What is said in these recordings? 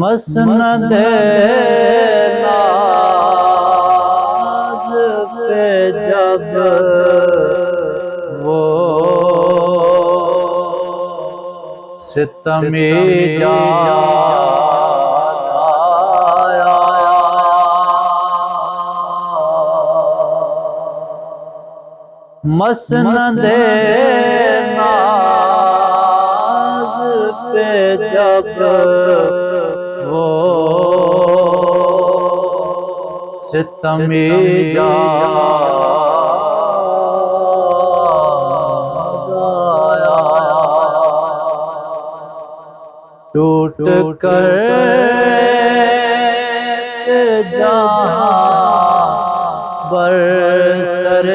مسند ناز پہ جب وہ ستمی یاد آیا، مسند ناز پہ جب وہ ستمی یاد آیا، ٹوٹ کر جہاں برسر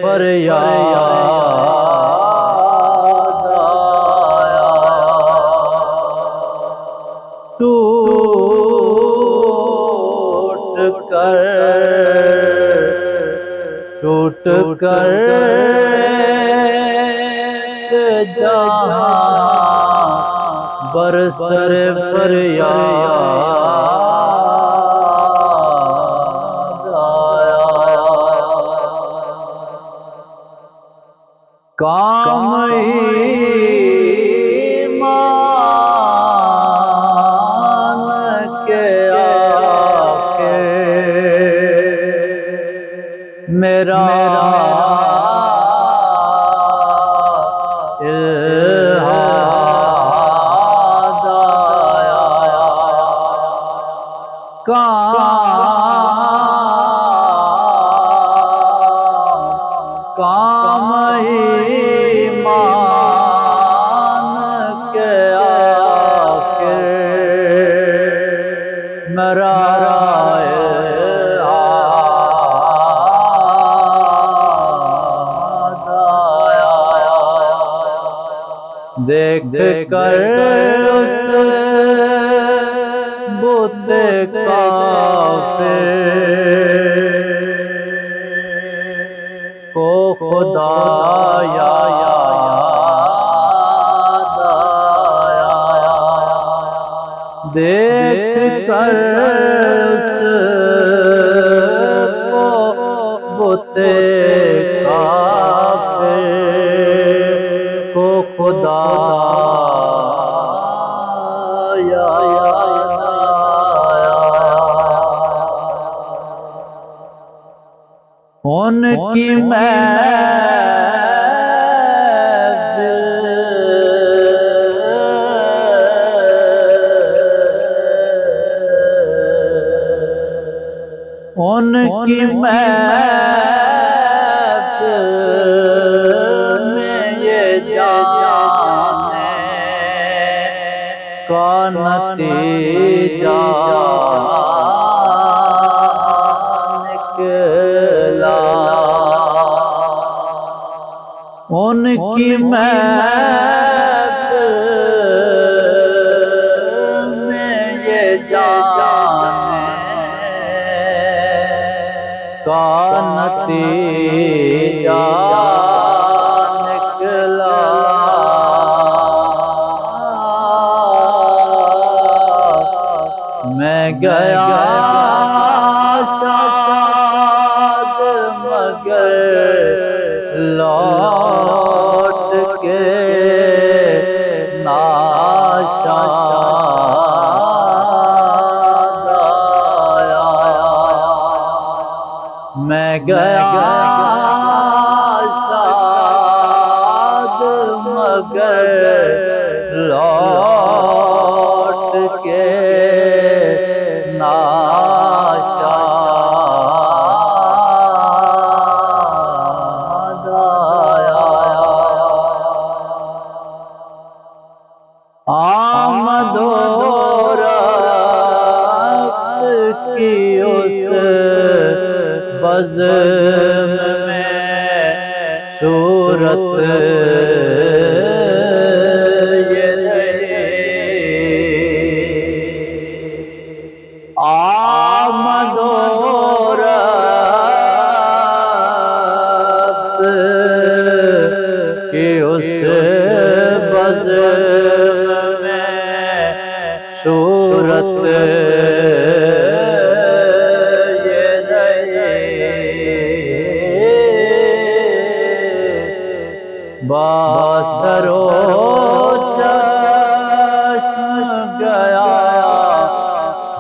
فریاد آیا، ٹوٹ کر جہاں برسر فریاد آیا، کام ایمان کے آخر میرا الہاد آیا، کام ایمان کے آخر میرا الہاد آیا، دیکھ کر اس بت کافر کو خدا یاد آیا، دیکھ کر اس کو بت کافر کو خدا یاد آیا، ان کی محفل میں یہ جانے کا نتیجہ نکلا، ان کی محفل میں یہ جانے کا نتیجہ نکلا، میں گیا شاد مگر لوٹ کے ناشاد آیا، میں گیا شاد مگر لوٹ کے صورت یہ آمد و رفت کی اس بزم میں صورت باسر و چشم گیا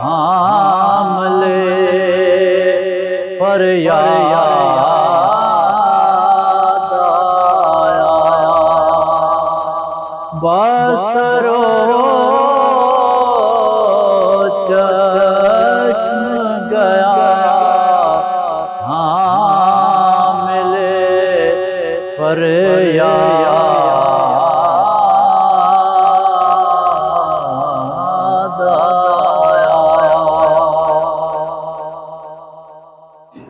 حاملے فریاد آیا باسر و چشم گیا حاملے فریاد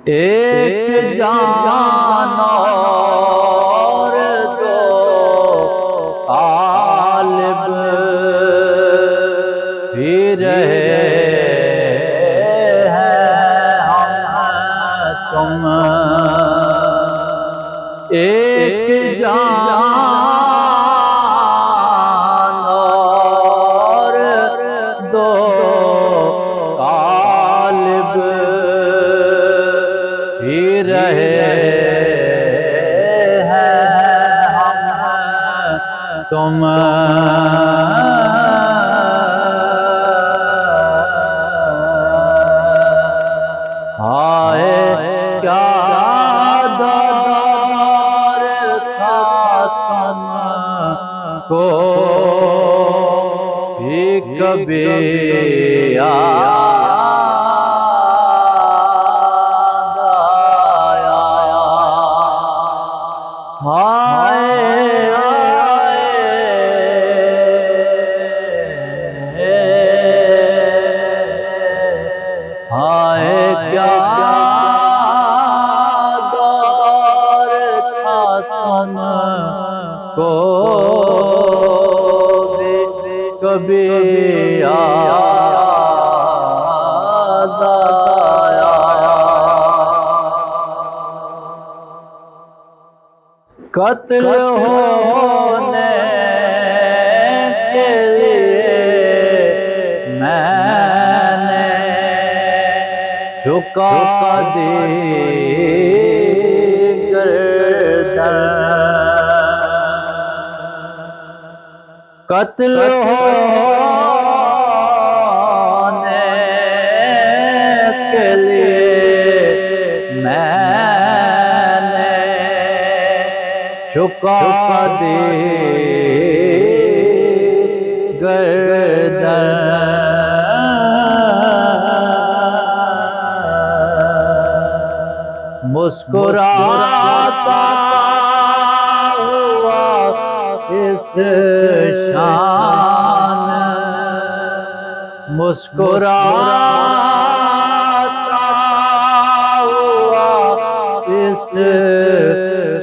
ایک جان اور دو طالب بھی رہے ہیں ہم تم ایک جان اور دو طالب بھی رہے ہیں ہم تم ہائے کیا دار تھا تم کو بھی کبھی کیا دار تھا تم کو کبھی یاد آیا قتل ہونے کے لیے میں نے جھکا دی گردن قتل ہونے کے لیے میں نے جھکا دی گردن مسکراتا ہوا اس شان مسکراتا ہوا اس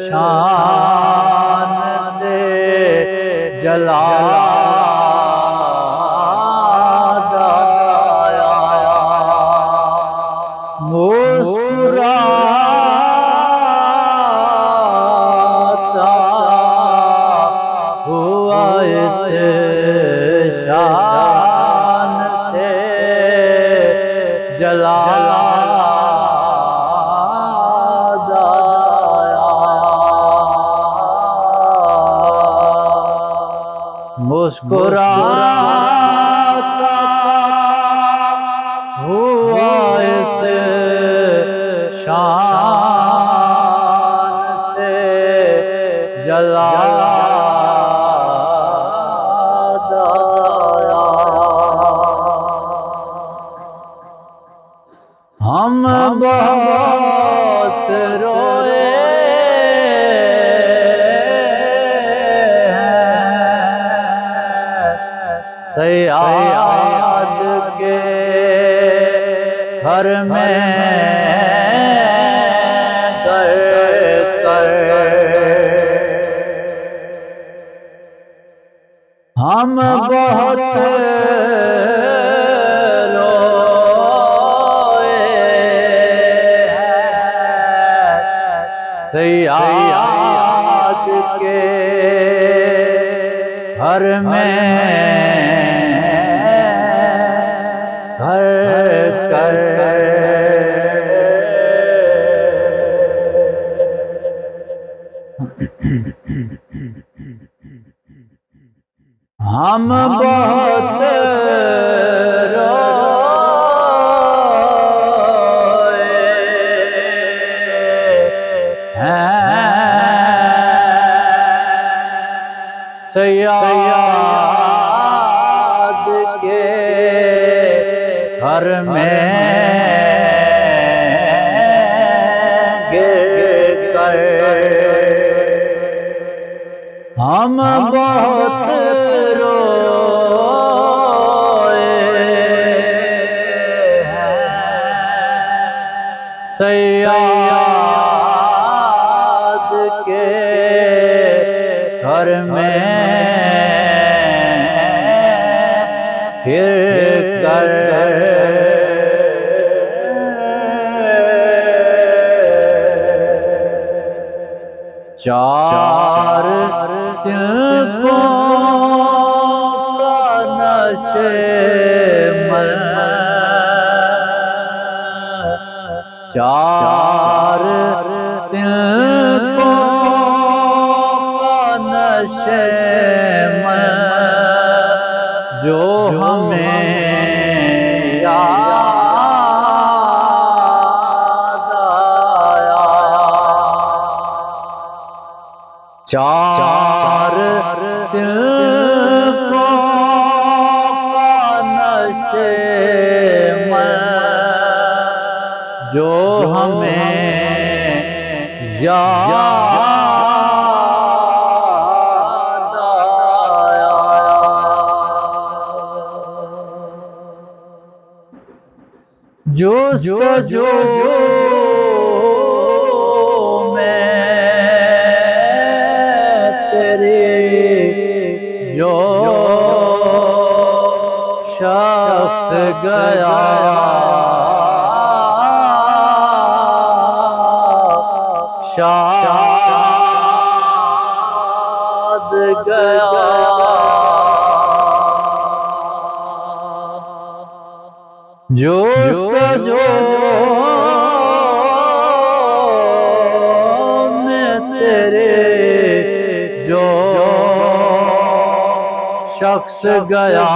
شان سے جلا شان سے جلا مسکراتا ہوا اس شان سے جلا ہم بہت روئے سیاد کے گھر میں کر ہم بہت روئے سیاد کے گھر میں گھر کر ہم بہت روئے ہیں سیاد کے گھر میں گر کر ہم بہت سیاد کے گھر میں گر کر چار تلکوں کا نشیمن چار تلکوں کا نشیمن جو ہمیں یاد آیا چار تلکوں کا نشیمن جو ہمیں یاد آیا جستجو میں تیری جو شخص گیا شاد گیا جستجو میں تیرے جو شخص گیا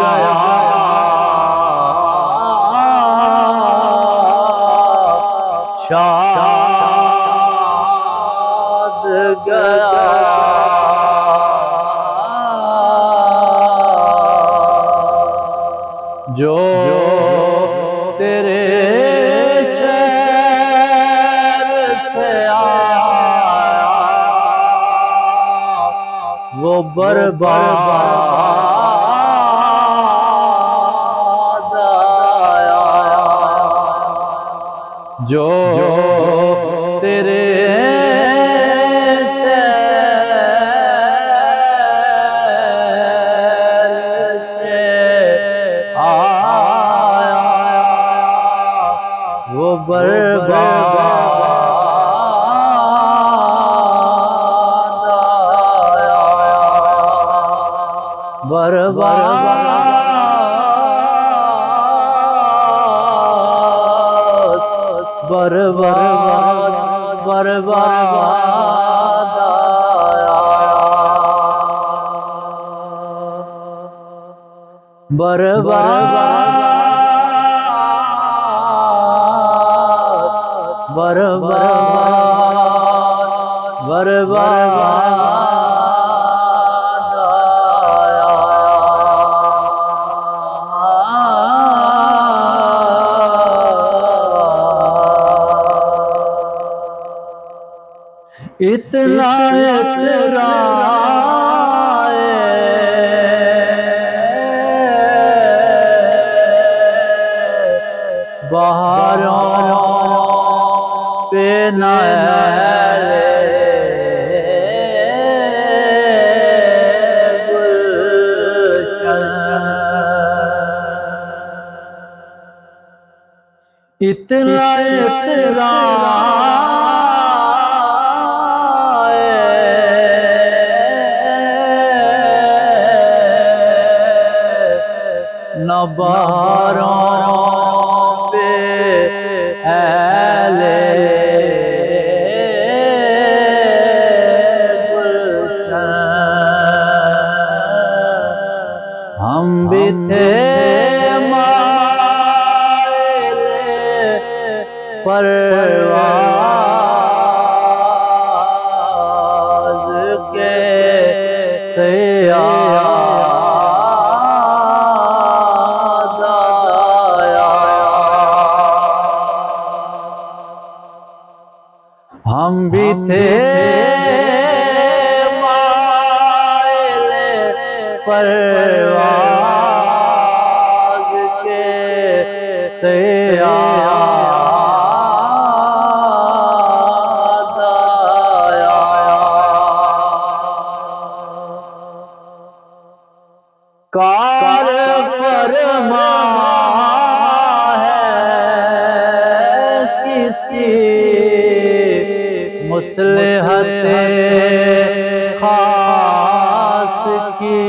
شاد گیا جو تیرے شہر سے آیا وہ برباد آیا جو تیرے شہر سے آیا وہ برباد آیا برباد آیا اتنا بہاروں پہ اتنا نہ بہاروں پہ اہل گلشن ہم بھی تھے مائل پرواز کے سیاح ہم بھی تھے مائل پرواز کے سیاح کار فرما ہے کسی مصلحت خاص کی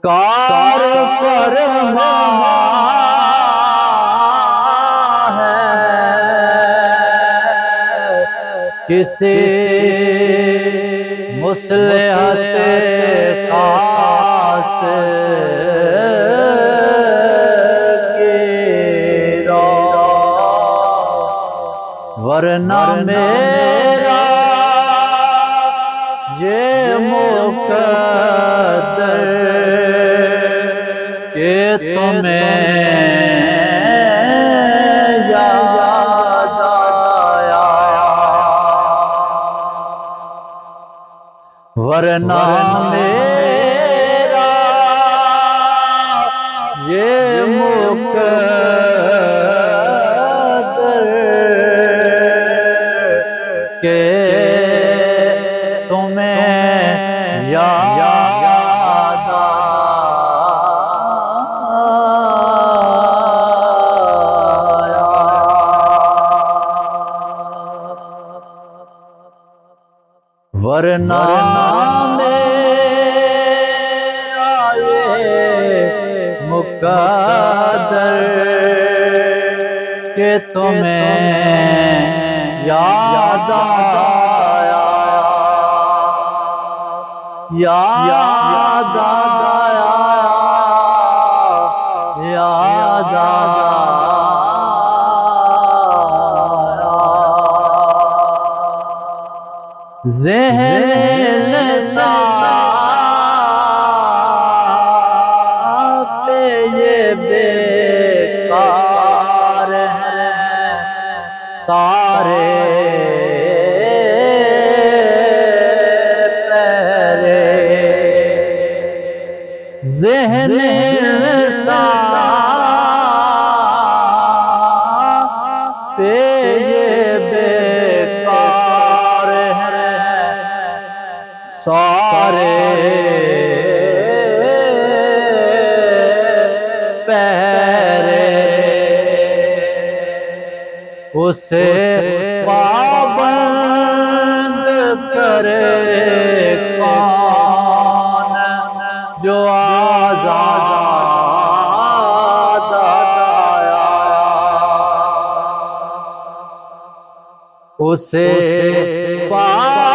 کار فرما ہے کسی مصلحت خاص ورنہ میرا یہ مقدر کہ تمہیں یاد آیا ورنہ میرا یہ مقدر کہ تمہیں یاد آیا ورنہ میرا یہ مقدر کہ تمہیں یاد آیا یاد آیا یاد آیا ذہن پہ یہ بیکار ہیں سارے پہرے ذہن پہ یہ بیکار ہیں سارے پہرے اسے پابند کرے کون جو آزاد آیا اسے پابند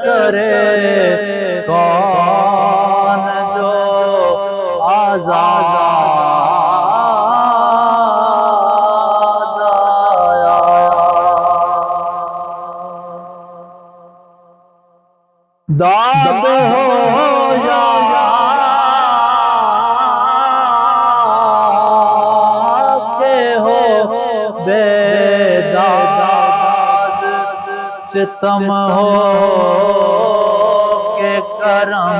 کرے کون جو آزاد داد ہو یا کہ ہو بیداد ستم ہو کہ کرم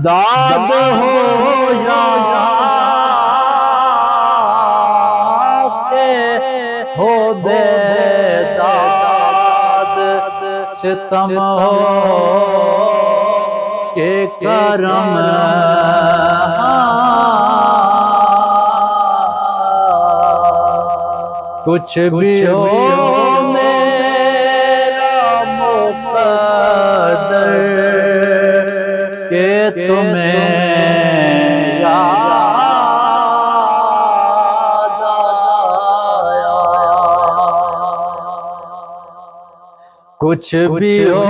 داد ہو یا کہ ہو بیداد ستم ہو کہ کرم کچھ بھی ہو میرا مقدر کہ تمہیں یاد آیا کچھ بھی ہو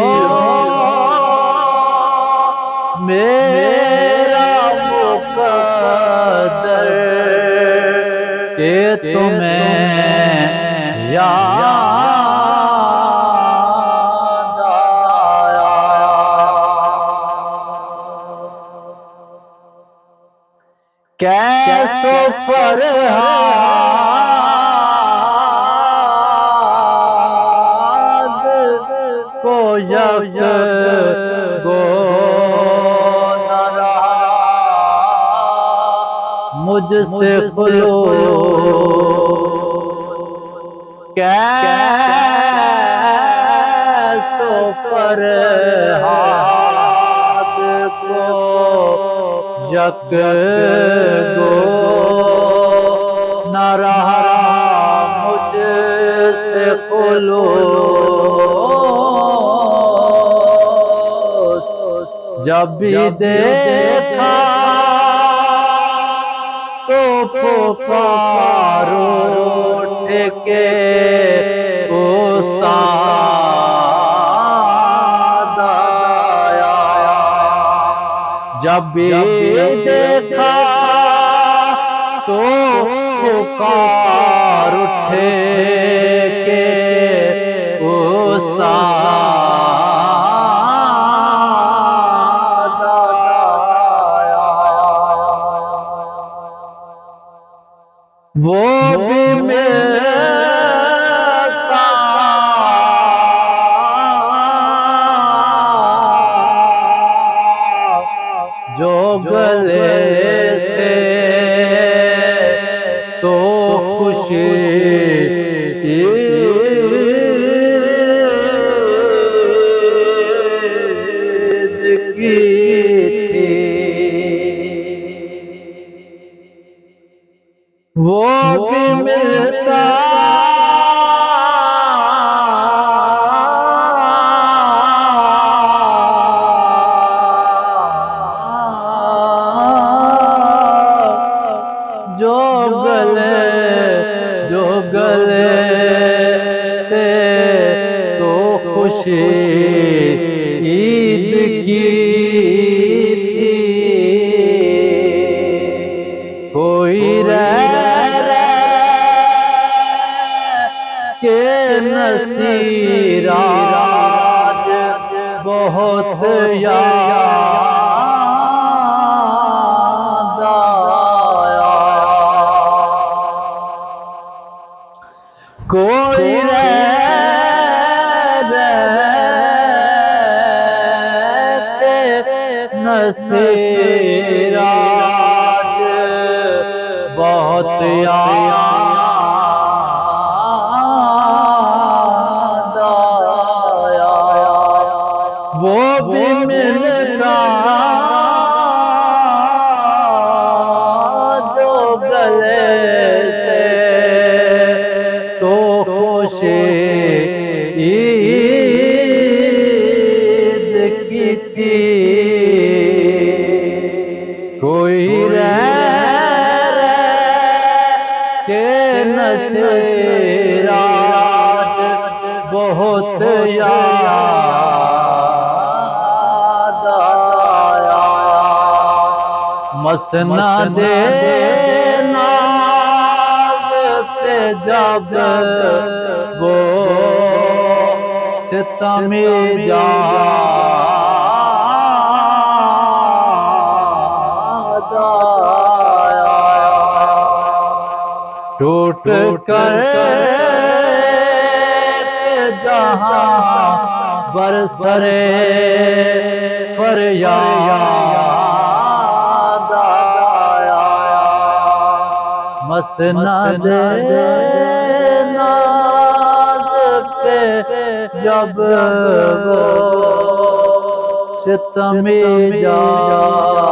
میرا مقدر کہ تمہیں یاد آیا کیسو فرہاد کو یک گو نہ رہا مجھ سے خلوص کیسو فرہاد کو یک گو نہ رہا مجھ سے خلوص جب بھی دیکھا تو پکار اٹھ کے استاد آیا جب بھی دیکھا تو پکار اٹھ کے استاد آیا وہ بھی ملتا جو گلے سے تو خوشی کی تھی وہ بھی ملتا جو گلے سے تو خوشی عید کی تھی کوئی کہ نصیر آج بہت یاد آیا کوئی نصیر آج بہت یاد آیا وہ بھی ملتا جو گلے سے تو خوشی عید کی تھی کوئی کہ نصیر آج بہت یاد آیا مسند ناز پہ جب وہ ستم یاد آیا ٹوٹ کر جہاں برسرے فریاد آیا مسند ناز پہ جب وہ ستمی جا